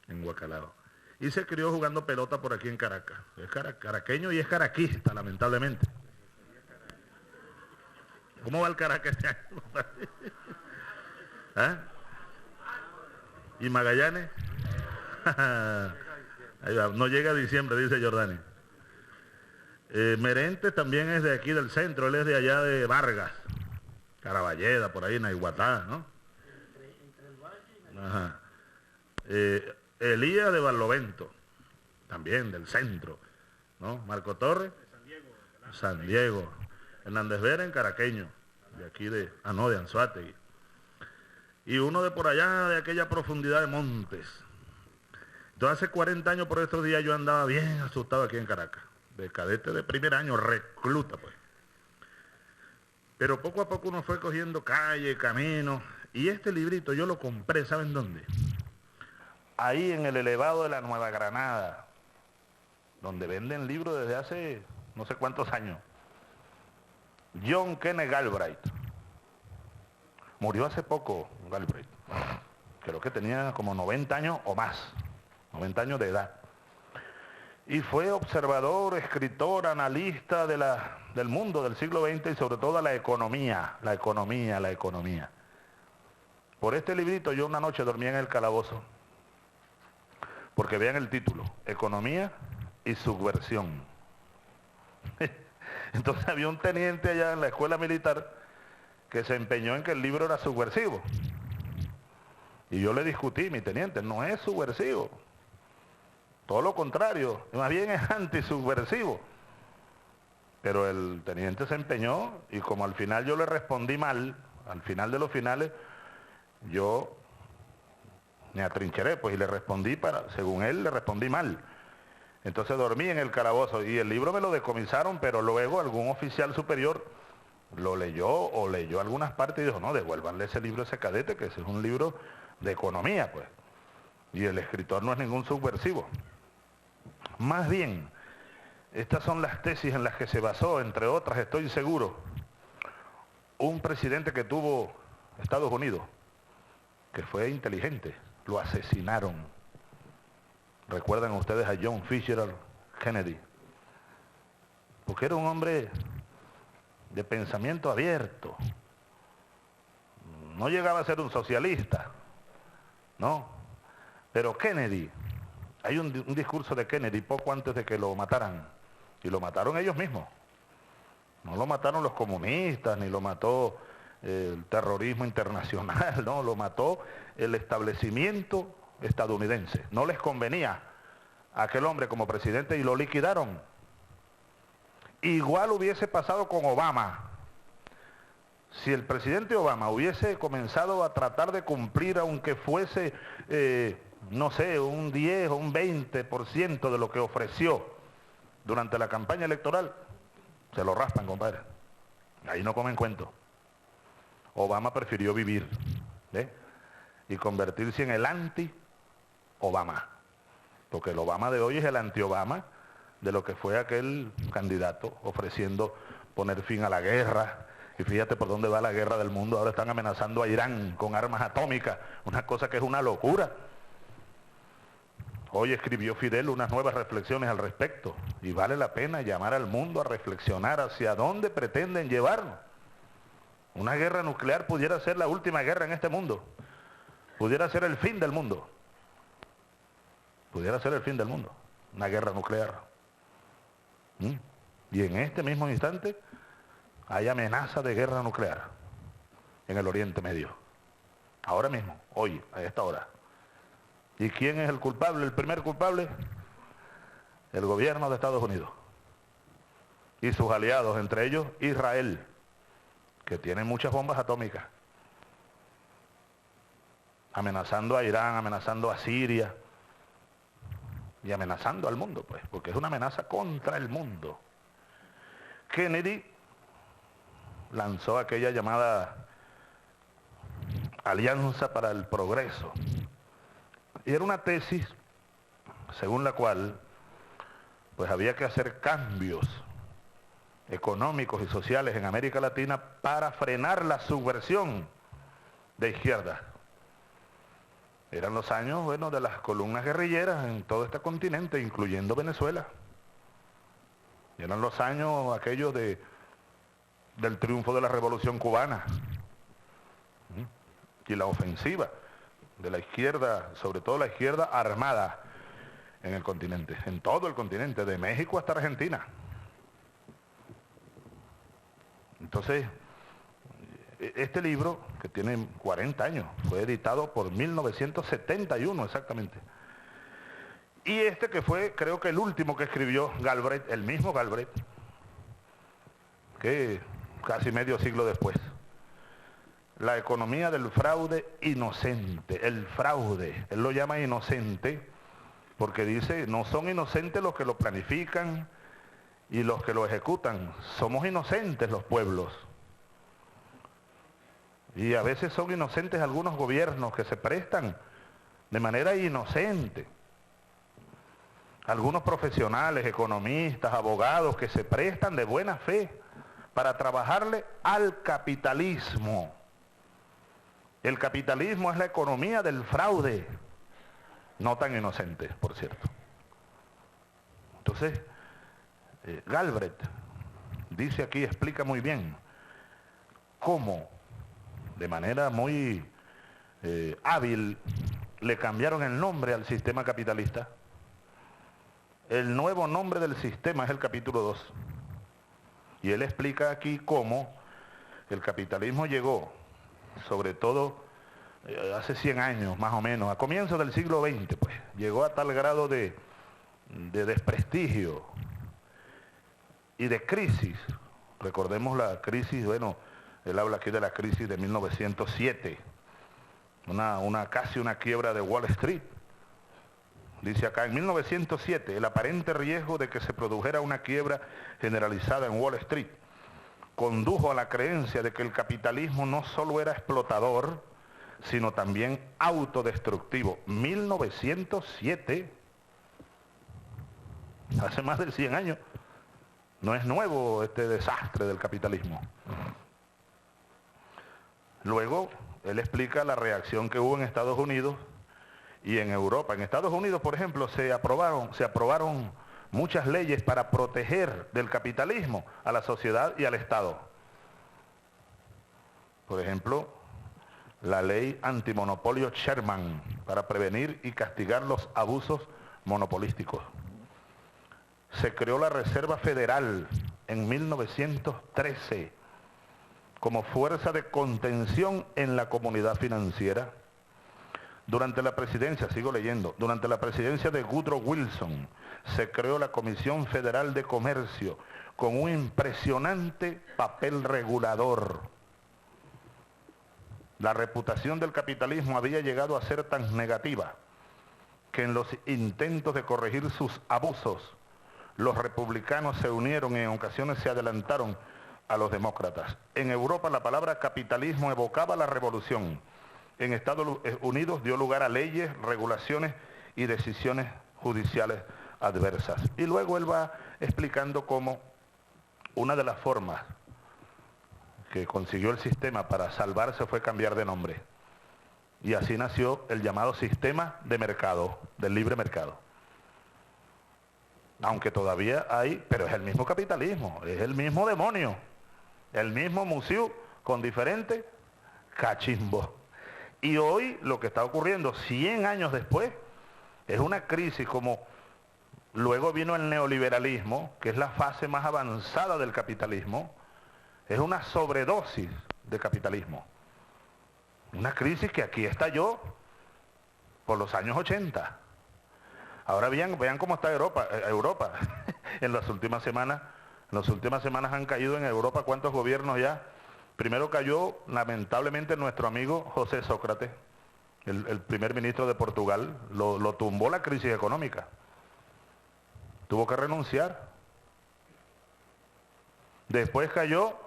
en Guacalao. Y se crió jugando pelota por aquí en Caracas. Es caraqueño y es caraquista, lamentablemente. ¿Cómo va el Caracas este año? ¿Ah? ¿Y Magallanes? Ahí va. No llega a diciembre, dice Jordani. Merente también es de aquí del centro, él es de allá de Vargas, Caraballeda, por ahí en Aiguatá, ¿no? Ajá. Elías de Barlovento, también del centro, ¿no? Marco Torres, San Diego. Hernández Vera en caraqueño, de aquí de Anzoátegui. Y uno de por allá, de aquella profundidad de montes. Entonces hace 40 años por estos días yo andaba bien asustado aquí en Caracas, de cadete de primer año, recluta pues. Pero poco a poco uno fue cogiendo calle, camino, y este librito yo lo compré, ¿saben dónde? Ahí en el elevado de la Nueva Granada, donde venden libros desde hace no sé cuántos años. John Kenneth Galbraith. Murió hace poco Galbraith. Creo que tenía como 90 años o más. 90 años de edad. Y fue observador, escritor, analista del mundo del siglo XX y sobre todo la economía. Por este librito yo una noche dormí en el calabozo. Porque vean el título, Economía y Subversión. Entonces había un teniente allá en la escuela militar que se empeñó en que el libro era subversivo. Y yo le discutí, mi teniente, no es subversivo. Todo lo contrario, más bien es antisubversivo. Pero el teniente se empeñó y como al final yo le respondí mal, al final de los finales, yo me atrincheré pues y le respondí según él le respondí mal. Entonces dormí en el calabozo y el libro me lo decomisaron, pero luego algún oficial superior lo leyó o leyó algunas partes y dijo, no, devuélvanle ese libro a ese cadete, que ese es un libro de economía, pues. Y el escritor no es ningún subversivo. Más bien, estas son las tesis en las que se basó, entre otras, estoy seguro, un presidente que tuvo Estados Unidos, que fue inteligente, lo asesinaron. ¿Recuerdan ustedes a John Fitzgerald Kennedy? Porque era un hombre de pensamiento abierto. No llegaba a ser un socialista, ¿no? Pero Kennedy, hay un discurso de Kennedy poco antes de que lo mataran, y lo mataron ellos mismos. No lo mataron los comunistas, ni lo mató el terrorismo internacional, no, lo mató el establecimiento estadounidense. No les convenía a aquel hombre como presidente y lo liquidaron. Igual hubiese pasado con Obama. Si el presidente Obama hubiese comenzado a tratar de cumplir, aunque fuese, no sé, un 10 o un 20% de lo que ofreció durante la campaña electoral, se lo raspan, compadre. Ahí no comen cuento. Obama prefirió vivir, ¿ve? Y convertirse en el anti-Obama. Porque el Obama de hoy es el anti-Obama de lo que fue aquel candidato ofreciendo poner fin a la guerra. Y fíjate por dónde va la guerra del mundo. Ahora están amenazando a Irán con armas atómicas. Una cosa que es una locura. Hoy escribió Fidel unas nuevas reflexiones al respecto. Y vale la pena llamar al mundo a reflexionar hacia dónde pretenden llevarnos. Una guerra nuclear pudiera ser la última guerra en este mundo. Pudiera ser el fin del mundo. Pudiera ser el fin del mundo. Una guerra nuclear. Y en este mismo instante hay amenaza de guerra nuclear en el Oriente Medio. Ahora mismo, hoy, a esta hora. ¿Y quién es el culpable? El primer culpable, el gobierno de Estados Unidos. Y sus aliados, entre ellos Israel, que tiene muchas bombas atómicas. Amenazando a Irán, amenazando a Siria. Y amenazando al mundo, pues, porque es una amenaza contra el mundo. Kennedy lanzó aquella llamada Alianza para el Progreso. Y era una tesis según la cual pues había que hacer cambios económicos y sociales en América Latina para frenar la subversión de izquierda. Eran los años, bueno, de las columnas guerrilleras en todo este continente, incluyendo Venezuela. Eran los años aquellos del triunfo de la Revolución Cubana y la ofensiva de la izquierda, sobre todo la izquierda armada en el continente, en todo el continente, de México hasta Argentina. Entonces, este libro, que tiene 40 años, fue editado por 1971 exactamente. Y este que fue, creo que el último que escribió Galbraith, el mismo Galbraith, que casi medio siglo después. La economía del fraude inocente, el fraude, él lo llama inocente, porque dice, no son inocentes los que lo planifican y los que lo ejecutan, somos inocentes los pueblos. Y a veces son inocentes algunos gobiernos que se prestan de manera inocente. Algunos profesionales, economistas, abogados que se prestan de buena fe para trabajarle al capitalismo. El capitalismo es la economía del fraude, no tan inocente, por cierto. Entonces, Galbraith dice aquí, explica muy bien cómo de manera muy hábil le cambiaron el nombre al sistema capitalista. El nuevo nombre del sistema es el capítulo 2. Y él explica aquí cómo el capitalismo llegó, sobre todo hace 100 años más o menos, a comienzos del siglo XX, pues, llegó a tal grado de desprestigio y de crisis. Recordemos la crisis, bueno, él habla aquí de la crisis de 1907, casi una quiebra de Wall Street. Dice acá, en 1907, el aparente riesgo de que se produjera una quiebra generalizada en Wall Street condujo a la creencia de que el capitalismo no solo era explotador, sino también autodestructivo. 1907, hace más de 100 años. No es nuevo este desastre del capitalismo. Luego, él explica la reacción que hubo en Estados Unidos y en Europa. En Estados Unidos, por ejemplo, se aprobaron muchas leyes para proteger del capitalismo a la sociedad y al Estado. Por ejemplo, la ley antimonopolio Sherman, para prevenir y castigar los abusos monopolísticos. Se creó la Reserva Federal en 1913 como fuerza de contención en la comunidad financiera. Durante la presidencia, sigo leyendo, durante la presidencia de Woodrow Wilson se creó la Comisión Federal de Comercio con un impresionante papel regulador. La reputación del capitalismo había llegado a ser tan negativa que en los intentos de corregir sus abusos, los republicanos se unieron y en ocasiones se adelantaron a los demócratas. En Europa la palabra capitalismo evocaba la revolución. En Estados Unidos dio lugar a leyes, regulaciones y decisiones judiciales adversas. Y luego él va explicando cómo una de las formas que consiguió el sistema para salvarse fue cambiar de nombre. Y así nació el llamado sistema de mercado, del libre mercado. Aunque todavía hay, pero es el mismo capitalismo, es el mismo demonio, el mismo museo con diferentes cachimbos. Y hoy lo que está ocurriendo 100 años después es una crisis como luego vino el neoliberalismo, que es la fase más avanzada del capitalismo, es una sobredosis de capitalismo. Una crisis que aquí estalló por los años 80. Ahora vean cómo está Europa. En las últimas semanas han caído en Europa cuántos gobiernos ya. Primero cayó lamentablemente nuestro amigo José Sócrates, el primer ministro de Portugal, lo tumbó la crisis económica. Tuvo que renunciar. Después cayó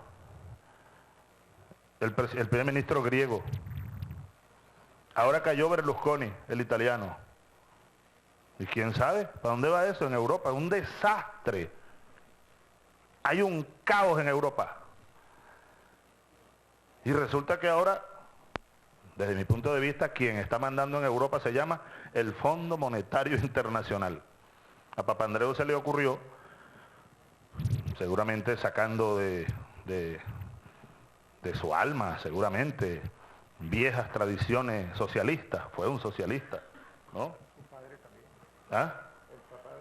el primer ministro griego. Ahora cayó Berlusconi, el italiano. ¿Y quién sabe para dónde va eso en Europa? Un desastre. Hay un caos en Europa. Y resulta que ahora Desde mi punto de vista, quien está mandando en Europa se llama el Fondo Monetario Internacional. A Papandreou se le ocurrió, seguramente sacando de su alma, seguramente, viejas tradiciones socialistas. Fue un socialista, ¿no? ¿Ah?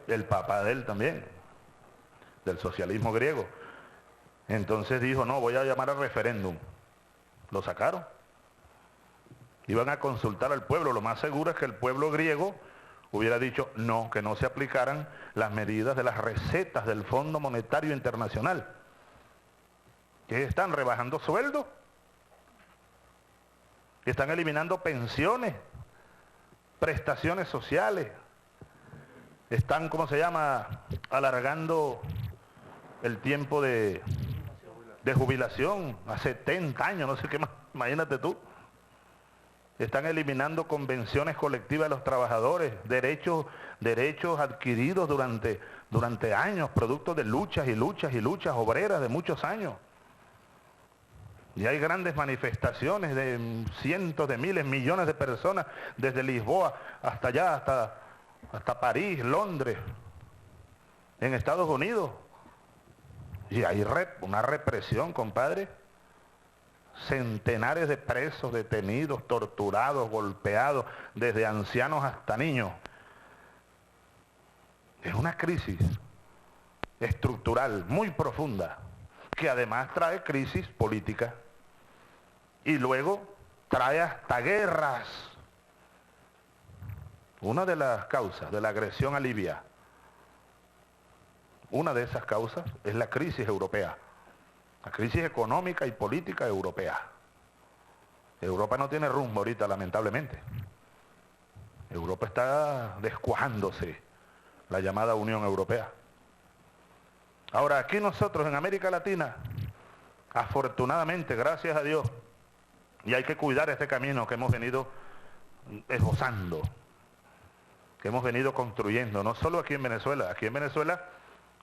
El papá de él también, del socialismo griego. Entonces dijo, no, voy a llamar al referéndum. Lo sacaron. Iban a consultar al pueblo. Lo más seguro es que el pueblo griego hubiera dicho no, que no se aplicaran las medidas de las recetas del Fondo Monetario Internacional. Que están rebajando sueldos, que están eliminando pensiones, prestaciones sociales, están, ¿cómo se llama?, alargando el tiempo de jubilación a 70 años, no sé qué más, imagínate tú. Están eliminando convenciones colectivas de los trabajadores, derechos adquiridos durante años, producto de luchas y luchas y luchas obreras de muchos años. Y hay grandes manifestaciones de cientos de miles, millones de personas, desde Lisboa hasta allá, hasta París, Londres, en Estados Unidos. Y hay una represión, compadre. Centenares de presos, detenidos, torturados, golpeados, desde ancianos hasta niños. Es una crisis estructural muy profunda, que además trae crisis política y luego trae hasta guerras. Una de las causas de la agresión a Libia, una de esas causas es la crisis europea, la crisis económica y política europea. Europa no tiene rumbo ahorita, lamentablemente. Europa está descuajándose, la llamada Unión Europea. Ahora, aquí nosotros en América Latina, afortunadamente, gracias a Dios, y hay que cuidar este camino que hemos venido esbozando, que hemos venido construyendo, no solo aquí en Venezuela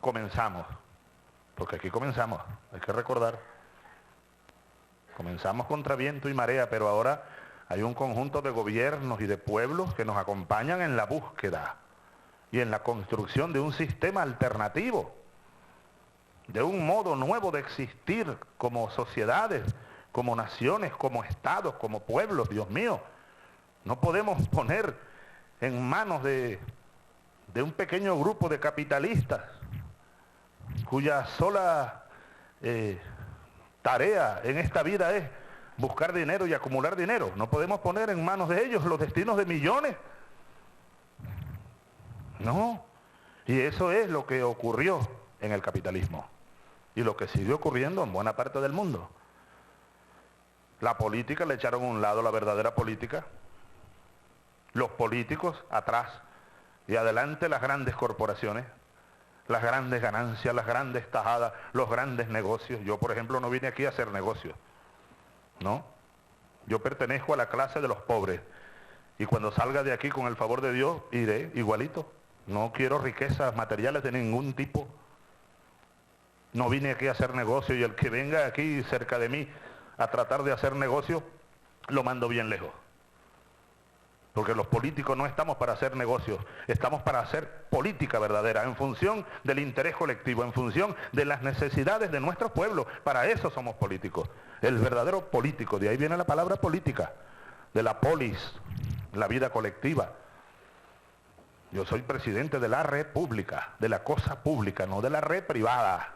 comenzamos, porque aquí comenzamos, hay que recordar, comenzamos contra viento y marea, pero ahora hay un conjunto de gobiernos y de pueblos que nos acompañan en la búsqueda y en la construcción de un sistema alternativo, de un modo nuevo de existir como sociedades, como naciones, como estados, como pueblos. Dios mío, no podemos poner en manos de un pequeño grupo de capitalistas cuya sola tarea en esta vida es buscar dinero y acumular dinero. No podemos poner en manos de ellos los destinos de millones. No. Y eso es lo que ocurrió en el capitalismo y lo que sigue ocurriendo en buena parte del mundo. La política, le echaron a un lado la verdadera política. Los políticos atrás y adelante las grandes corporaciones, las grandes ganancias, las grandes tajadas, los grandes negocios. Yo, por ejemplo, no vine aquí a hacer negocios, ¿no? Yo pertenezco a la clase de los pobres y cuando salga de aquí, con el favor de Dios, iré igualito. No quiero riquezas materiales de ningún tipo. No vine aquí a hacer negocio y el que venga aquí cerca de mí a tratar de hacer negocio, lo mando bien lejos. Porque los políticos no estamos para hacer negocios, estamos para hacer política verdadera, en función del interés colectivo, en función de las necesidades de nuestros pueblos. Para eso somos políticos. El verdadero político, de ahí viene la palabra política, de la polis, la vida colectiva. Yo soy presidente de la red pública, de la cosa pública, no de la red privada.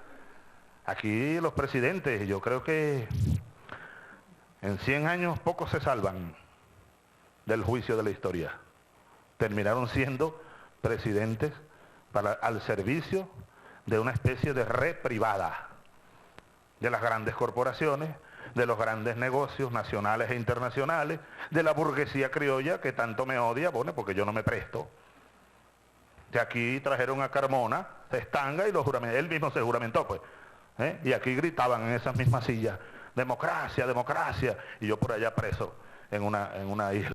Aquí los presidentes, yo creo que en 100 años pocos se salvan del juicio de la historia. Terminaron siendo presidentes al servicio de una especie de red privada, de las grandes corporaciones, de los grandes negocios nacionales e internacionales, de la burguesía criolla que tanto me odia, bueno, porque yo no me presto. De aquí trajeron a Carmona, Estanga y él mismo se juramentó, pues. Y aquí gritaban en esas mismas sillas, democracia, democracia, y yo por allá preso en una isla.